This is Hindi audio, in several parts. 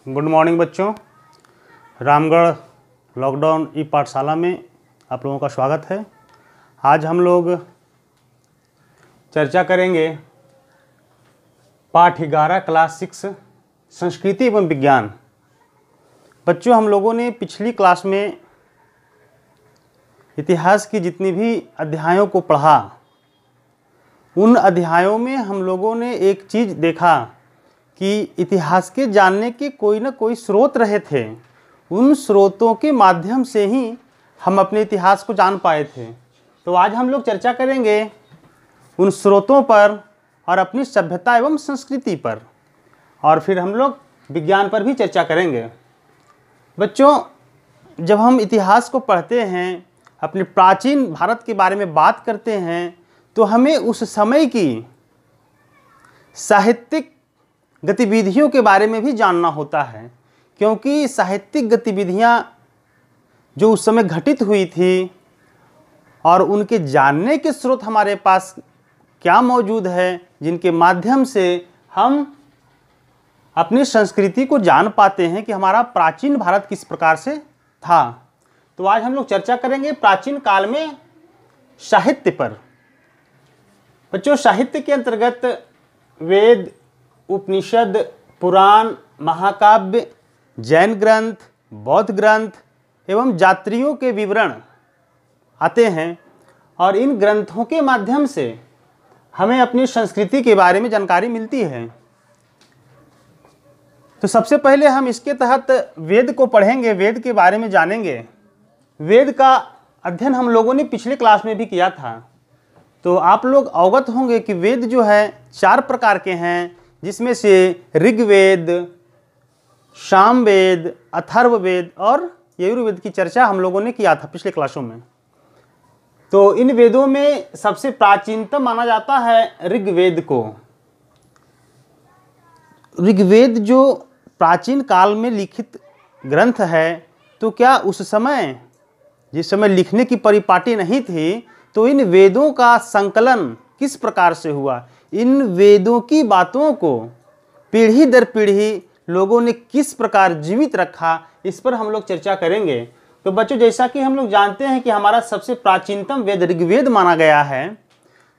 गुड मॉर्निंग बच्चों। रामगढ़ लॉकडाउन ई पाठशाला में आप लोगों का स्वागत है। आज हम लोग चर्चा करेंगे पाठ 11 क्लास 6 संस्कृति एवं विज्ञान। बच्चों, हम लोगों ने पिछली क्लास में इतिहास की जितनी भी अध्यायों को पढ़ा, उन अध्यायों में हम लोगों ने एक चीज़ देखा कि इतिहास के जानने के कोई ना कोई स्रोत रहे थे। उन स्रोतों के माध्यम से ही हम अपने इतिहास को जान पाए थे। तो आज हम लोग चर्चा करेंगे उन स्रोतों पर और अपनी सभ्यता एवं संस्कृति पर, और फिर हम लोग विज्ञान पर भी चर्चा करेंगे। बच्चों, जब हम इतिहास को पढ़ते हैं, अपने प्राचीन भारत के बारे में बात करते हैं, तो हमें उस समय की साहित्यिक गतिविधियों के बारे में भी जानना होता है, क्योंकि साहित्यिक गतिविधियां जो उस समय घटित हुई थी और उनके जानने के स्रोत हमारे पास क्या मौजूद है, जिनके माध्यम से हम अपनी संस्कृति को जान पाते हैं कि हमारा प्राचीन भारत किस प्रकार से था। तो आज हम लोग चर्चा करेंगे प्राचीन काल में साहित्य पर। बच्चों, साहित्य के अंतर्गत वेद, उपनिषद, पुराण, महाकाव्य, जैन ग्रंथ, बौद्ध ग्रंथ एवं जात्रियों के विवरण आते हैं, और इन ग्रंथों के माध्यम से हमें अपनी संस्कृति के बारे में जानकारी मिलती है। तो सबसे पहले हम इसके तहत वेद को पढ़ेंगे, वेद के बारे में जानेंगे। वेद का अध्ययन हम लोगों ने पिछले क्लास में भी किया था। तो आप लोग अवगत होंगे कि वेद जो है 4 प्रकार के हैं, जिसमें से ऋग्वेद, सामवेद, अथर्ववेद और यजुर्वेद की चर्चा हम लोगों ने किया था पिछले क्लासों में। तो इन वेदों में सबसे प्राचीनतम माना जाता है ऋग्वेद को। ऋग्वेद जो प्राचीन काल में लिखित ग्रंथ है, तो क्या उस समय जिस समय लिखने की परिपाटी नहीं थी, तो इन वेदों का संकलन किस प्रकार से हुआ, इन वेदों की बातों को पीढ़ी दर पीढ़ी लोगों ने किस प्रकार जीवित रखा, इस पर हम लोग चर्चा करेंगे। तो बच्चों, जैसा कि हम लोग जानते हैं कि हमारा सबसे प्राचीनतम वेद ऋग्वेद माना गया है,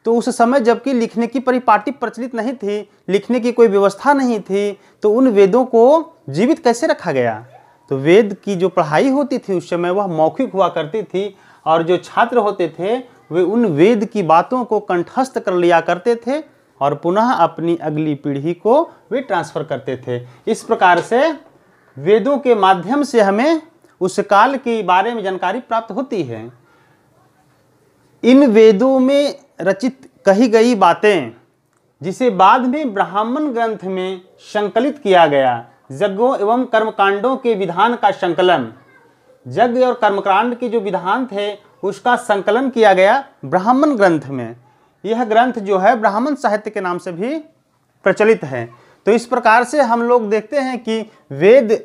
तो उस समय जबकि लिखने की परिपाटी प्रचलित नहीं थी, लिखने की कोई व्यवस्था नहीं थी, तो उन वेदों को जीवित कैसे रखा गया। तो वेद की जो पढ़ाई होती थी उस समय वह मौखिक हुआ करती थी, और जो छात्र होते थे वे उन वेद की बातों को कंठस्थ कर लिया करते थे और पुनः अपनी अगली पीढ़ी को वे ट्रांसफर करते थे। इस प्रकार से वेदों के माध्यम से हमें उस काल के बारे में जानकारी प्राप्त होती है। इन वेदों में रचित कही गई बातें, जिसे बाद में ब्राह्मण ग्रंथ में संकलित किया गया, यज्ञों एवं कर्मकांडों के विधान का संकलन, यज्ञ और कर्मकांड के जो विधान थे उसका संकलन किया गया ब्राह्मण ग्रंथ में। यह ग्रंथ जो है ब्राह्मण साहित्य के नाम से भी प्रचलित है। तो इस प्रकार से हम लोग देखते हैं कि वेद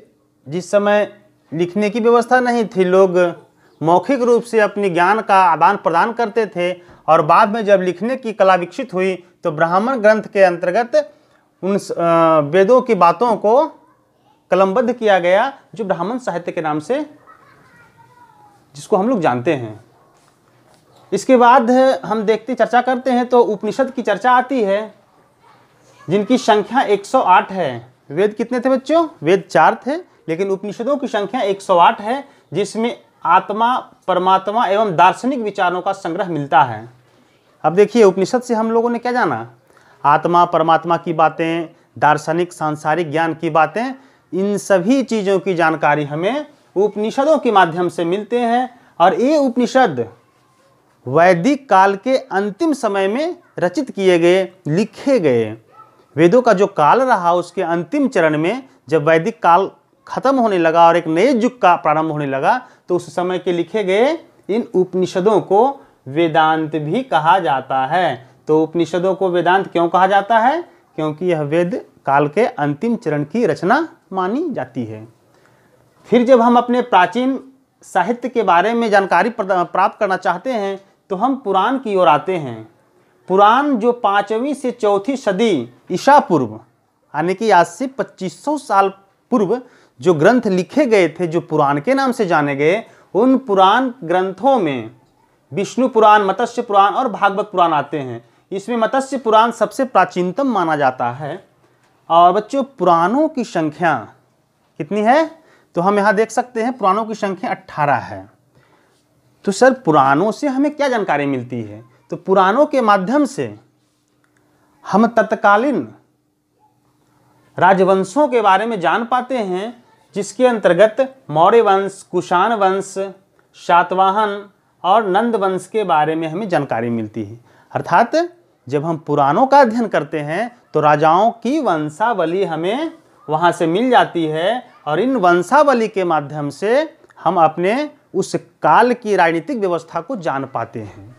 जिस समय लिखने की व्यवस्था नहीं थी, लोग मौखिक रूप से अपने ज्ञान का आदान प्रदान करते थे, और बाद में जब लिखने की कला विकसित हुई तो ब्राह्मण ग्रंथ के अंतर्गत उन वेदों की बातों को कलमबद्ध किया गया, जो ब्राह्मण साहित्य के नाम से जिसको हम लोग जानते हैं। इसके बाद हम चर्चा करते हैं तो उपनिषद की चर्चा आती है, जिनकी संख्या 108 है। वेद कितने थे बच्चों? वेद 4 थे, लेकिन उपनिषदों की संख्या 108 है, जिसमें आत्मा, परमात्मा एवं दार्शनिक विचारों का संग्रह मिलता है। अब देखिए, उपनिषद से हम लोगों ने क्या जाना? आत्मा, परमात्मा की बातें, दार्शनिक सांसारिक ज्ञान की बातें, इन सभी चीज़ों की जानकारी हमें उपनिषदों के माध्यम से मिलते हैं। और ये उपनिषद वैदिक काल के अंतिम समय में रचित किए गए, लिखे गए। वेदों का जो काल रहा उसके अंतिम चरण में, जब वैदिक काल खत्म होने लगा और एक नए युग का प्रारंभ होने लगा, तो उस समय के लिखे गए इन उपनिषदों को वेदांत भी कहा जाता है। तो उपनिषदों को वेदांत क्यों कहा जाता है? क्योंकि यह वेद काल के अंतिम चरण की रचना मानी जाती है। फिर जब हम अपने प्राचीन साहित्य के बारे में जानकारी प्राप्त करना चाहते हैं, तो हम पुराण की ओर आते हैं। पुराण जो 5वीं से 4वीं सदी ईसा पूर्व, यानी कि आज से 2500 साल पूर्व जो ग्रंथ लिखे गए थे, जो पुराण के नाम से जाने गए, उन पुराण ग्रंथों में विष्णु पुराण, मत्स्य पुराण और भागवत पुराण आते हैं। इसमें मत्स्य पुराण सबसे प्राचीनतम माना जाता है। और बच्चों, पुराणों की संख्या कितनी है? तो हम यहाँ देख सकते हैं पुराणों की संख्या 18 है। तो सर, पुराणों से हमें क्या जानकारी मिलती है? तो पुराणों के माध्यम से हम तत्कालीन राजवंशों के बारे में जान पाते हैं, जिसके अंतर्गत मौर्य वंश, कुषाण वंश, सातवाहन और नंद वंश के बारे में हमें जानकारी मिलती है। अर्थात जब हम पुराणों का अध्ययन करते हैं तो राजाओं की वंशावली हमें वहाँ से मिल जाती है, और इन वंशावली के माध्यम से हम अपने उस काल की राजनीतिक व्यवस्था को जान पाते हैं।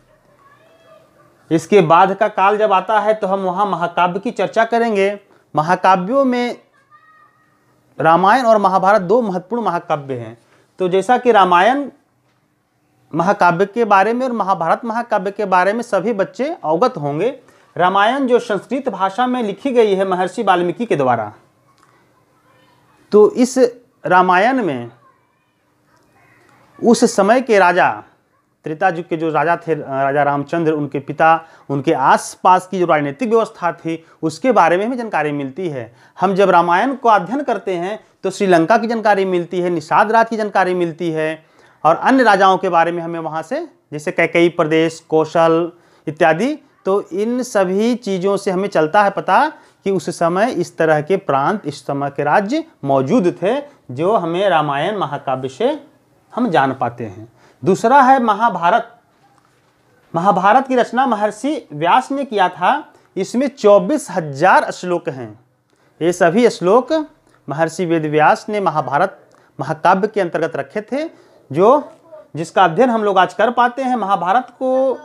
इसके बाद का काल जब आता है तो हम वहाँ महाकाव्य की चर्चा करेंगे। महाकाव्यों में रामायण और महाभारत दो महत्वपूर्ण महाकाव्य हैं। तो जैसा कि रामायण महाकाव्य के बारे में और महाभारत महाकाव्य के बारे में सभी बच्चे अवगत होंगे। रामायण जो संस्कृत भाषा में लिखी गई है महर्षि वाल्मीकि के द्वारा, तो इस रामायण में उस समय के राजा, त्रेता युग के जो राजा थे, राजा रामचंद्र, उनके पिता, उनके आसपास की जो राजनीतिक व्यवस्था थी, उसके बारे में हमें जानकारी मिलती है। हम जब रामायण को अध्ययन करते हैं तो श्रीलंका की जानकारी मिलती है, निषाद राज की जानकारी मिलती है, और अन्य राजाओं के बारे में हमें वहाँ से, जैसे कैकेयी प्रदेश, कौशल इत्यादि, तो इन सभी चीज़ों से हमें चलता है पता कि उस समय इस तरह के प्रांत, इस समय के राज्य मौजूद थे, जो हमें रामायण महाकाव्य से हम जान पाते हैं। दूसरा है महाभारत। महाभारत की रचना महर्षि व्यास ने किया था। इसमें 24,000 श्लोक हैं। ये सभी श्लोक महर्षि वेद व्यास ने महाभारत महाकाव्य के अंतर्गत रखे थे, जिसका अध्ययन हम लोग आज कर पाते हैं। महाभारत को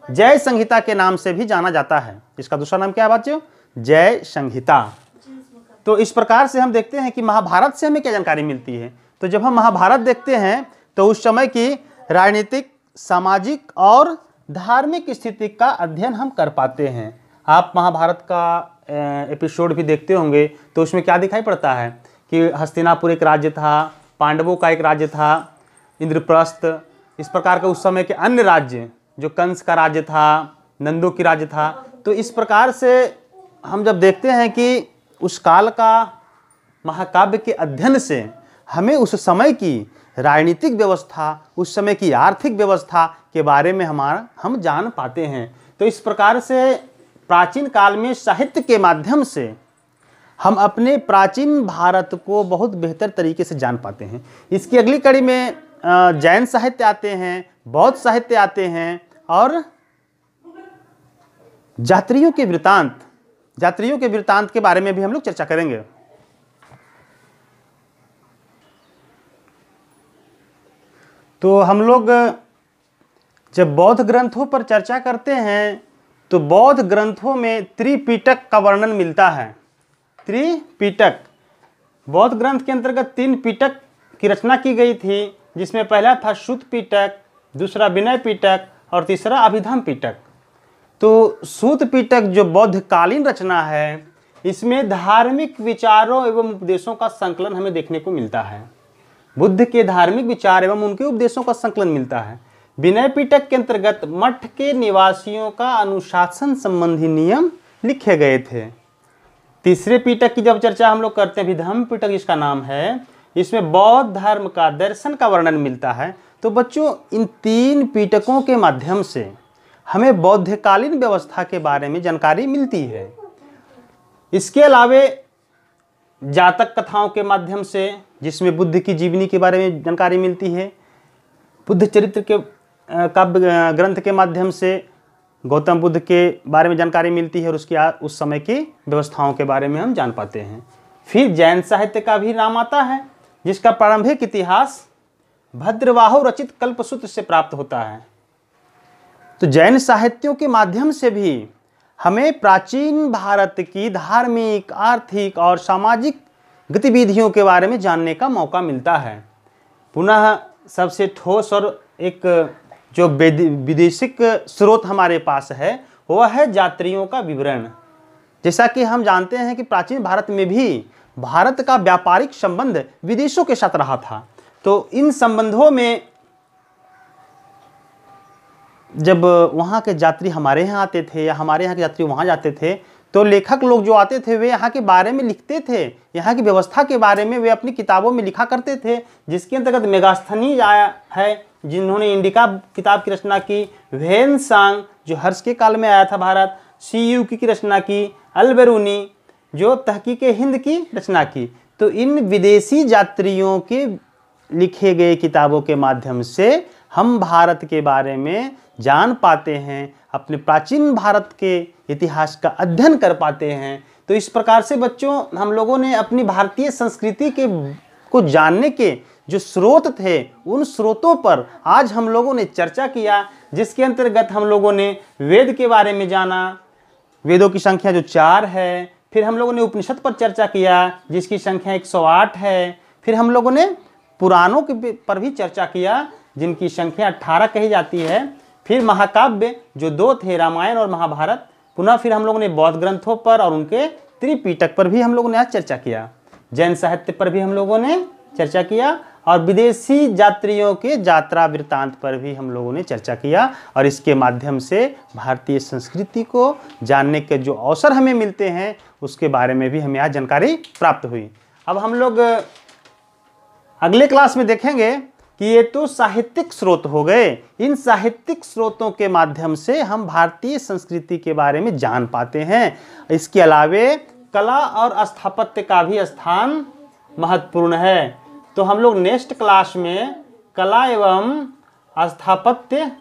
जय संहिता के नाम से भी जाना जाता है। इसका दूसरा नाम क्या है बच्चों? जय संहिता। तो इस प्रकार से हम देखते हैं कि महाभारत से हमें क्या जानकारी मिलती है। तो जब हम महाभारत देखते हैं तो उस समय की राजनीतिक, सामाजिक और धार्मिक स्थिति का अध्ययन हम कर पाते हैं। आप महाभारत का एपिसोड भी देखते होंगे तो उसमें क्या दिखाई पड़ता है कि हस्तिनापुर एक राज्य था, पांडवों का एक राज्य था, इंद्रप्रस्थ, इस प्रकार के उस समय के अन्य राज्य, जो कंस का राज्य था, नंदों की राज्य था। तो इस प्रकार से हम जब देखते हैं कि उस काल का महाकाव्य के अध्ययन से हमें उस समय की राजनीतिक व्यवस्था, उस समय की आर्थिक व्यवस्था के बारे में हम जान पाते हैं। तो इस प्रकार से प्राचीन काल में साहित्य के माध्यम से हम अपने प्राचीन भारत को बहुत बेहतर तरीके से जान पाते हैं। इसकी अगली कड़ी में जैन साहित्य आते हैं, बौद्ध साहित्य आते हैं, और जात्रियों के वृत्तांत के बारे में भी हम लोग चर्चा करेंगे। तो हम लोग जब बौद्ध ग्रंथों पर चर्चा करते हैं तो बौद्ध ग्रंथों में त्रिपिटक का वर्णन मिलता है। त्रिपिटक, बौद्ध ग्रंथ के अंतर्गत 3 पिटक की रचना की गई थी, जिसमें पहला था सुत्त पिटक, दूसरा विनय पिटक और तीसरा अभिधम पिटक। तो सुत्त पिटक जो बौद्धकालीन रचना है, इसमें धार्मिक विचारों एवं उपदेशों का संकलन हमें देखने को मिलता है। बुद्ध के धार्मिक विचार एवं उनके उपदेशों का संकलन मिलता है। विनय पिटक के अंतर्गत मठ के निवासियों का अनुशासन संबंधी नियम लिखे गए थे। तीसरे पिटक की जब चर्चा हम लोग करते हैं, अभिधम्म पिटक जिसका नाम है, इसमें बौद्ध धर्म का, दर्शन का वर्णन मिलता है। तो बच्चों, इन 3 पिटकों के माध्यम से हमें बौद्धकालीन व्यवस्था के बारे में जानकारी मिलती है। इसके अलावे जातक कथाओं के माध्यम से, जिसमें बुद्ध की जीवनी के बारे में जानकारी मिलती है, बुद्ध चरित्र के काव्य ग्रंथ के माध्यम से गौतम बुद्ध के बारे में जानकारी मिलती है, और उस समय की व्यवस्थाओं के बारे में हम जान पाते हैं। फिर जैन साहित्य का भी नाम आता है, जिसका प्रारंभिक इतिहास भद्रवाहु रचित कल्पसूत्र से प्राप्त होता है। तो जैन साहित्यों के माध्यम से भी हमें प्राचीन भारत की धार्मिक, आर्थिक और सामाजिक गतिविधियों के बारे में जानने का मौका मिलता है। पुनः सबसे ठोस और एक जो विदेशिक स्रोत हमारे पास है, वह है जात्रियों का विवरण। जैसा कि हम जानते हैं कि प्राचीन भारत में भी भारत का व्यापारिक संबंध विदेशों के साथ रहा था। तो इन संबंधों में जब वहाँ के यात्री हमारे यहाँ आते थे या हमारे यहाँ के यात्री वहाँ जाते थे, तो लेखक लोग जो आते थे वे यहाँ के बारे में लिखते थे, यहाँ की व्यवस्था के बारे में वे अपनी किताबों में लिखा करते थे, जिसके अंतर्गत मेगास्थनीज आया है, जिन्होंने इंडिका किताब की रचना की, व्हेन-सांग जो हर्ष के काल में आया था भारत, सी-यू-की की रचना की, अल-बेरूनी जो तहकीके हिंद की रचना की। तो इन विदेशी यात्रियों के लिखे गए किताबों के माध्यम से हम भारत के बारे में जान पाते हैं, अपने प्राचीन भारत के इतिहास का अध्ययन कर पाते हैं। तो इस प्रकार से बच्चों हम लोगों ने अपनी भारतीय संस्कृति को जानने के जो स्रोत थे, उन स्रोतों पर आज हम लोगों ने चर्चा किया, जिसके अंतर्गत हम लोगों ने वेद के बारे में जाना, वेदों की संख्या जो 4 है। फिर हम लोगों ने उपनिषद पर चर्चा किया, जिसकी संख्या 108 है। फिर हम लोगों ने पुराणों के पर भी चर्चा किया, जिनकी संख्या 18 कही जाती है। फिर महाकाव्य जो 2 थे, रामायण और महाभारत। पुनः फिर हम लोगों ने बौद्ध ग्रंथों पर और उनके त्रिपिटक पर भी हम लोगों ने आज चर्चा किया। जैन साहित्य पर भी हम लोगों ने चर्चा किया और विदेशी यात्रियों के यात्रा वृत्तांत पर भी हम लोगों ने चर्चा किया। और इसके माध्यम से भारतीय संस्कृति को जानने के जो अवसर हमें मिलते हैं, उसके बारे में भी हमें आज जानकारी प्राप्त हुई। अब हम लोग अगले क्लास में देखेंगे कि ये तो साहित्यिक स्रोत हो गए। इन साहित्यिक स्रोतों के माध्यम से हम भारतीय संस्कृति के बारे में जान पाते हैं। इसके अलावे कला और स्थापत्य का भी स्थान महत्वपूर्ण है। तो हम लोग नेक्स्ट क्लास में कला एवं स्थापत्य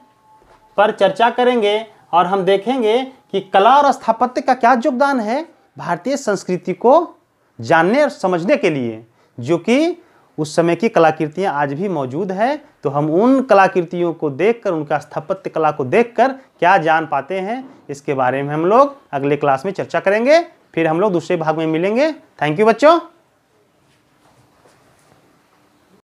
पर चर्चा करेंगे और हम देखेंगे कि कला और स्थापत्य का क्या योगदान है भारतीय संस्कृति को जानने और समझने के लिए, जो कि उस समय की कलाकृतियाँ आज भी मौजूद है। तो हम उन कलाकृतियों को देखकर, उनका स्थापत्य कला को देखकर क्या जान पाते हैं, इसके बारे में हम लोग अगले क्लास में चर्चा करेंगे। फिर हम लोग दूसरे भाग में मिलेंगे। थैंक यू बच्चों।